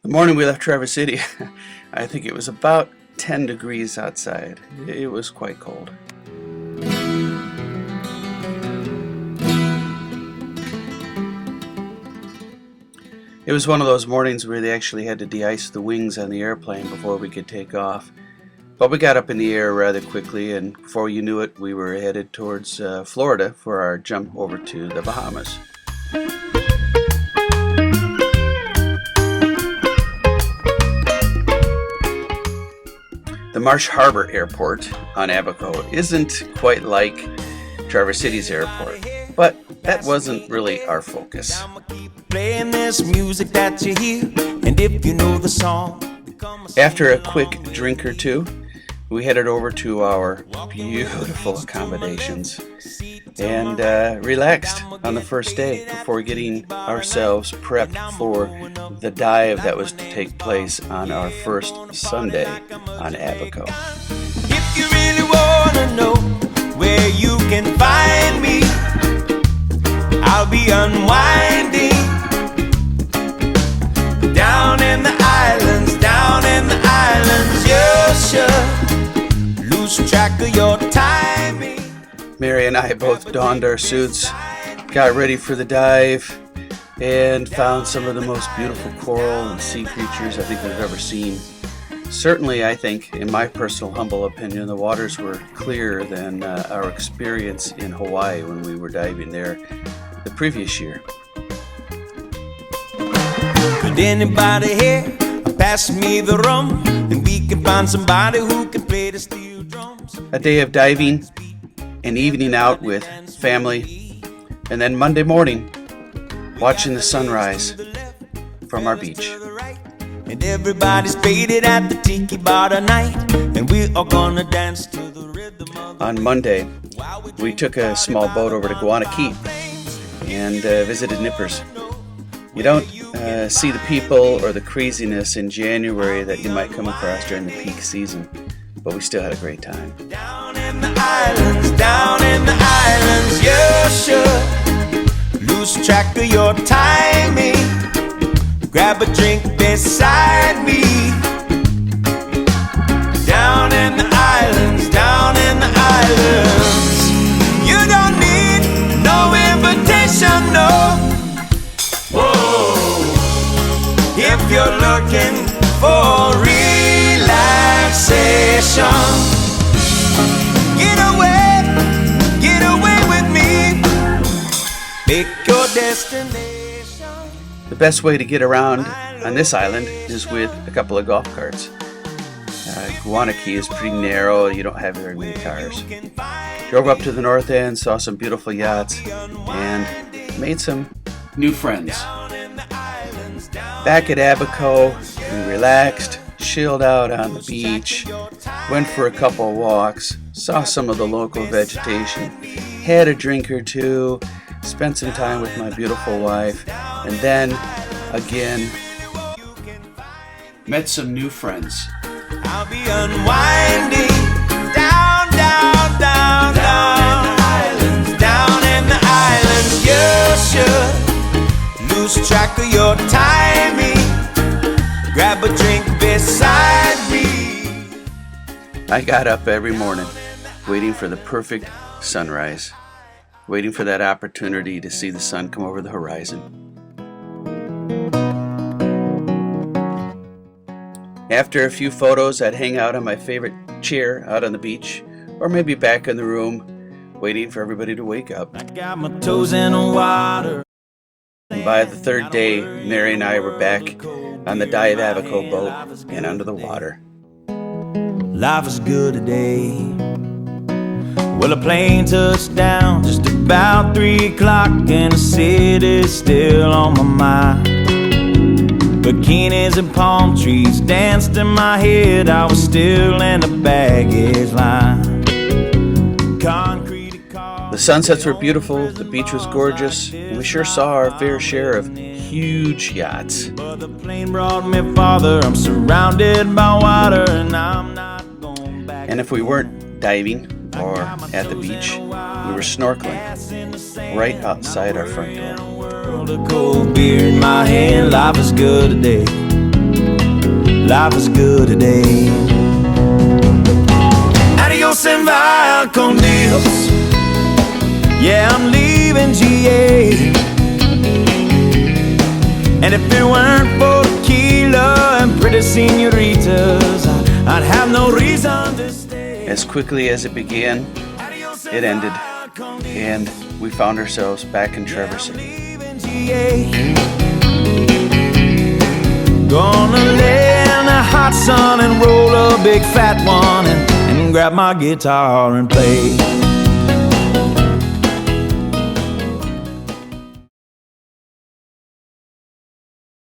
The morning we left Traverse City, I think it was about 10 degrees outside. It was quite cold. It was one of those mornings where they actually had to de-ice the wings on the airplane before we could take off. But we got up in the air rather quickly, and before you knew it, we were headed towards Florida for our jump over to the Bahamas. The Marsh Harbor Airport on Abaco isn't quite like Traverse City's airport, but that wasn't really our focus. After a quick drink or two, we headed over to our beautiful accommodations and relaxed on the first day before getting ourselves prepped for the dive that was to take place on our first Sunday on Abaco. If you really want to know where you can find me, I'll be unwinding down in the islands, you should lose track of your timing. Mary and I both donned our suits, got ready for the dive, and found some of the most beautiful coral and sea creatures I think we've ever seen. Certainly, I think, in my personal humble opinion, the waters were clearer than our experience in Hawaii when we were diving there the previous year. Could anybody here pass me the rum, and we can find somebody who can play the steel drums? A day of diving, an evening out with family, and then Monday morning, watching the sunrise from our beach. And everybody's faded at the tiki bar tonight, and we are gonna dance to the rhythm of... On Monday, we took a small boat over to Guanakee and visited Nippers. You don't see the people or the craziness in January that you might come across during the peak season, but we still had a great time. Down in the islands, you should lose track of your timing. Grab a drink beside me. Down in the islands, you don't need no invitation, no. Whoa. If you're looking for relaxation, get away with me. Make your destination. The best way to get around on this island is with a couple of golf carts. Guanakee is pretty narrow, you don't have very many cars. Drove up to the north end, saw some beautiful yachts, and made some new friends. Back at Abaco, we relaxed, chilled out on the beach, went for a couple walks, saw some of the local vegetation, had a drink or two, spent some time with my beautiful wife, and then, again, met some new friends. I'll be unwinding down in the islands, you should lose track of your timing. Grab a drink beside me. I got up every morning waiting for the perfect sunrise, waiting for that opportunity to see the sun come over the horizon. After a few photos, I'd hang out on my favorite chair out on the beach, or maybe back in the room, waiting for everybody to wake up. I got my toes in the water. And by the third day, Mary and I were back on the Dive Abaco boat and under the water. Life is good today. Well, a plane touched down just about 3 o'clock, and the city's still on my mind. Bikinis and palm trees danced in my head. I was still in the baggage line. The sunsets were beautiful, the beach was gorgeous, and we sure saw our fair share of huge yachts. But the plane brought me farther. I'm surrounded by water, and I'm not going back. And if we weren't diving or at the beach, we were snorkeling right outside our front door. A cold beer in my hand, life is good today. life is good today. Adios and via con Dios. Yeah, I'm leaving GA. And if it weren't for tequila and pretty senoritas, I'd have no reason to stay. As quickly as it began, it ended, and we found ourselves back in Traverse City. Gonna lay in the hot sun and roll a big fat one and grab my guitar and play.